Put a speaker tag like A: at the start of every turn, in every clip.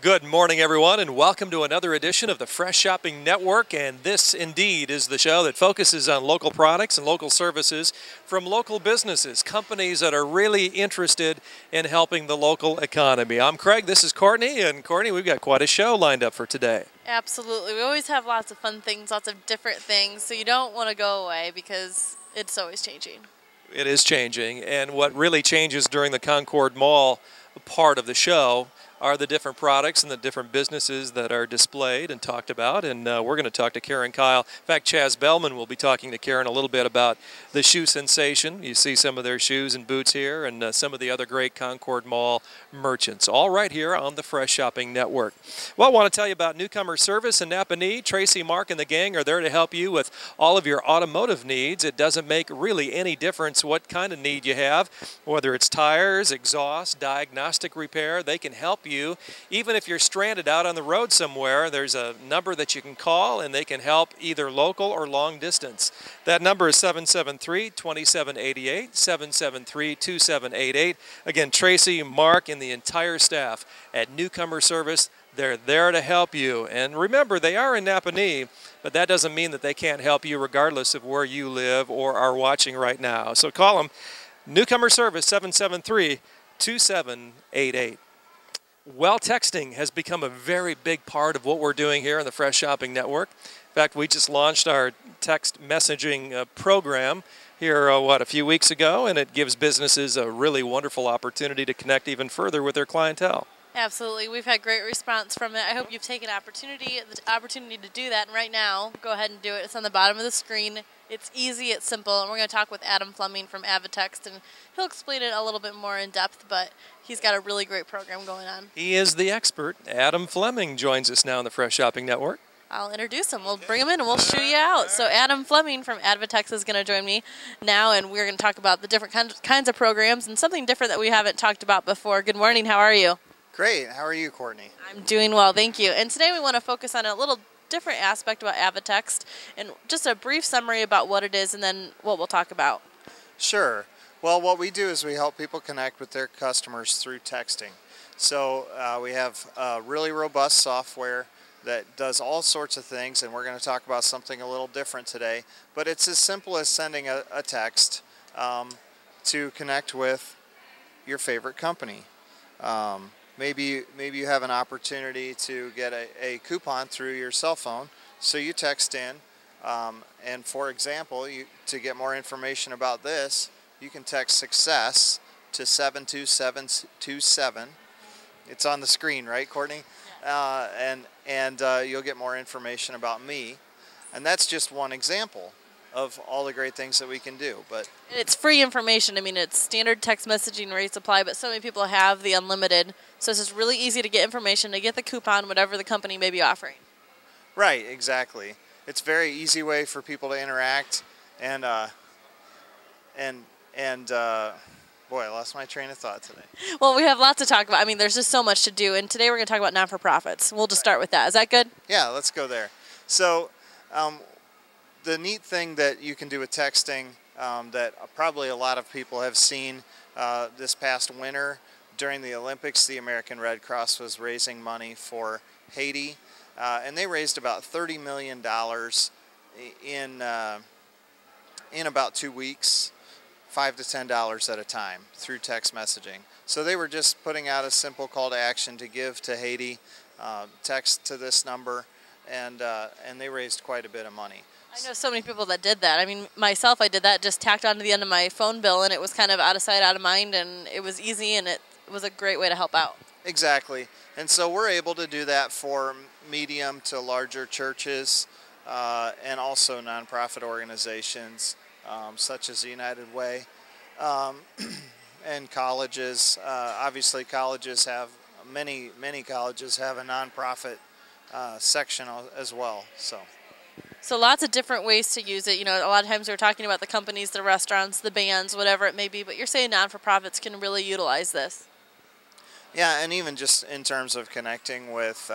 A: Good morning, everyone, and welcome to another edition of the Fresh Shopping Network. And this indeed is the show that focuses on local products and local services from local businesses, companies that are really interested in helping the local economy. I'm Craig, this is Courtney, and Courtney, we've got quite a show lined up for today.
B: Absolutely. We always have lots of fun things, lots of different things, so you don't want to go away because it's always changing.
A: It is changing, and what really changes during the Concord Mall part of the show are the different products and the different businesses that are displayed and talked about. And we're going to talk to Karen Kyle. In fact, Chaz Bellman will be talking to Karen a little bit about the shoe sensation. You see some of their shoes and boots here, and some of the other great Concord Mall merchants, all right here on the Fresh Shopping Network. Well, I want to tell you about Newcomer Service in Napanee. Tracy, Mark, and the gang are there to help you with all of your automotive needs. It doesn't make really any difference what kind of need you have, whether it's tires, exhaust, diagnostic repair. They can help you. Even if you're stranded out on the road somewhere, there's a number that you can call and they can help either local or long distance. That number is 773-2788, 773-2788. Again, Tracy, Mark, and the entire staff at Newcomer Service, they're there to help you. And remember, they are in Napanee, but that doesn't mean that they can't help you regardless of where you live or are watching right now. So call them, Newcomer Service, 773-2788. Well, texting has become a very big part of what we're doing here on the Fresh Shopping Network. In fact, we just launched our text messaging program here, a few weeks ago, and it gives businesses a really wonderful opportunity to connect even further with their clientele.
B: Absolutely. We've had great response from it. I hope you've taken the opportunity to do that. And right now, go ahead and do it. It's on the bottom of the screen. It's easy, it's simple. And we're going to talk with Adam Fleming from Avitext, and he'll explain it a little bit more in depth, but he's got a really great program going on.
A: He is the expert. Adam Fleming joins us now on the Fresh Shopping Network.
B: I'll introduce him. We'll bring him in and we'll show you out. So Adam Fleming from Avitext is going to join me now, and we're going to talk about the different kinds of programs and something different that we haven't talked about before. Good morning. How are you?
C: Great. How are you, Courtney?
B: I'm doing well, thank you. And today we want to focus on a little different aspect about Avitext and just a brief summary about what it is and then what we'll talk about.
C: Sure. Well, what we do is we help people connect with their customers through texting. So we have really robust software that does all sorts of things, and we're going to talk about something a little different today. But it's as simple as sending a text to connect with your favorite company. Maybe you have an opportunity to get a coupon through your cell phone, so you text in, and for example, to get more information about this, you can text success to 72727. It's on the screen, right, Courtney? And you'll get more information about me, and that's just one example of all the great things that we can do. But
B: it's free information. I mean, it's standard text messaging rates apply, but so many people have the unlimited, so it's just really easy to get information, to get the coupon, whatever the company may be offering.
C: Right, exactly. It's a very easy way for people to interact, and boy, I lost my train of thought today.
B: Well, we have lots to talk about. I mean, there's just so much to do, and today we're going to talk about non-for-profits. We'll just start with that. Is that good?
C: Yeah, let's go there. So the neat thing that you can do with texting that probably a lot of people have seen this past winter during the Olympics, the American Red Cross was raising money for Haiti, and they raised about $30 million in about 2 weeks, $5 to $10 at a time through text messaging. So they were just putting out a simple call to action to give to Haiti, text to this number, and they raised quite a bit of money.
B: I know so many people that did that. I mean, myself, I did that, just tacked on to the end of my phone bill, and it was kind of out of sight, out of mind, and it was easy, and it was a great way to help out.
C: Exactly. And so we're able to do that for medium to larger churches and also nonprofit organizations such as the United Way and colleges. Obviously, colleges have, many colleges have a nonprofit section as well.
B: So lots of different ways to use it. You know, a lot of times we're talking about the companies, the restaurants, the bands, whatever it may be, but you're saying non-for-profits can really utilize this.
C: Yeah, and even just in terms of connecting with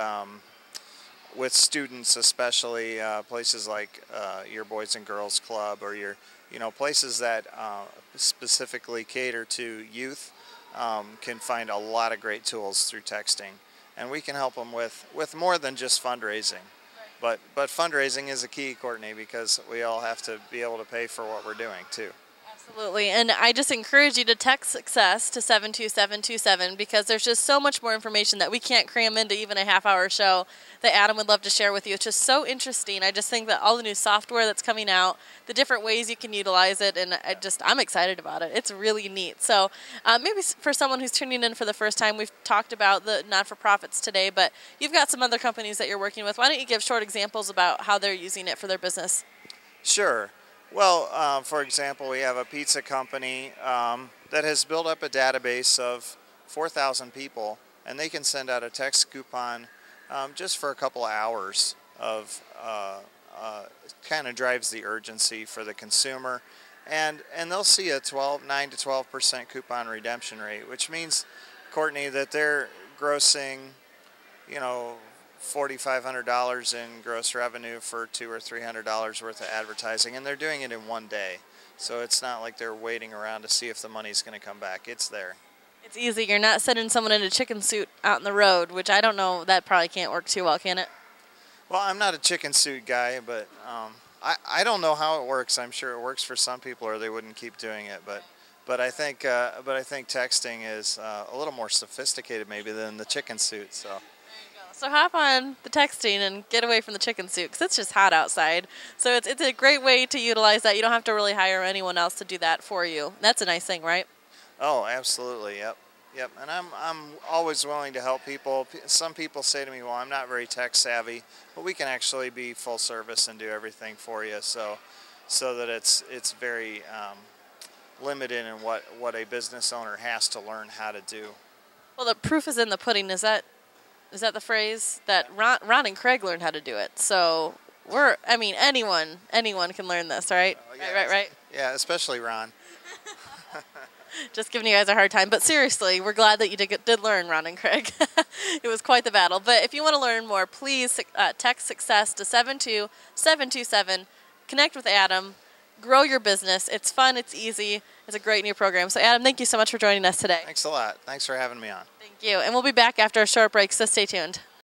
C: students, especially places like your Boys and Girls Club, or your, places that specifically cater to youth, can find a lot of great tools through texting. and we can help them with more than just fundraising. But fundraising is a key, Courtney, because we all have to be able to pay for what we're doing too.
B: Absolutely, and I just encourage you to text success to 72727 because there's just so much more information that we can't cram into even a half-hour show that Adam would love to share with you. It's just so interesting. I just think that all the new software that's coming out, the different ways you can utilize it, and I'm excited about it. It's really neat. So maybe for someone who's tuning in for the first time, we've talked about the not-for-profits today, but you've got some other companies that you're working with. Why don't you give short examples about how they're using it for their business?
C: Sure. Well, for example, we have a pizza company that has built up a database of 4,000 people, and they can send out a text coupon just for a couple of hours of kind of drives the urgency for the consumer, and they'll see a 9 to 12% coupon redemption rate, which means, Courtney, that they're grossing, you know, $4,500 in gross revenue for $200 or $300 worth of advertising, and they're doing it in one day. So it's not like they're waiting around to see if the money's going to come back. It's there. It's
B: easy. You're not sending someone in a chicken suit out in the road, which I don't know, that probably can't work too well, can it?
C: Well, I'm not a chicken suit guy, but I don't know how it works. I'm sure it works for some people, or they wouldn't keep doing it. But I think texting is a little more sophisticated maybe than the chicken suit.
B: So hop on the texting and get away from the chicken suit because it's just hot outside. So it's a great way to utilize that. You don't have to really hire anyone else to do that for you. That's a nice thing, right?
C: Oh, absolutely. Yep. And I'm always willing to help people. Some people say to me, "Well, I'm not very tech savvy," but we can actually be full service and do everything for you. So that it's very limited in what a business owner has to learn how to do.
B: Well, the proof is in the pudding. Is that the phrase that Ron and Craig learned how to do it? So anyone can learn this, right?
C: Yeah,
B: Right.
C: Yeah, especially Ron.
B: Just giving you guys a hard time, but seriously, we're glad that you did learn, Ron and Craig. It was quite the battle. But if you want to learn more, please text success to 72727. Connect with Adam. Grow your business. It's fun. It's easy. It's a great new program. So, Adam, thank you so much for joining us today.
C: Thanks a lot. Thanks for having me on.
B: Thank you. And we'll be back after a short break, so stay tuned.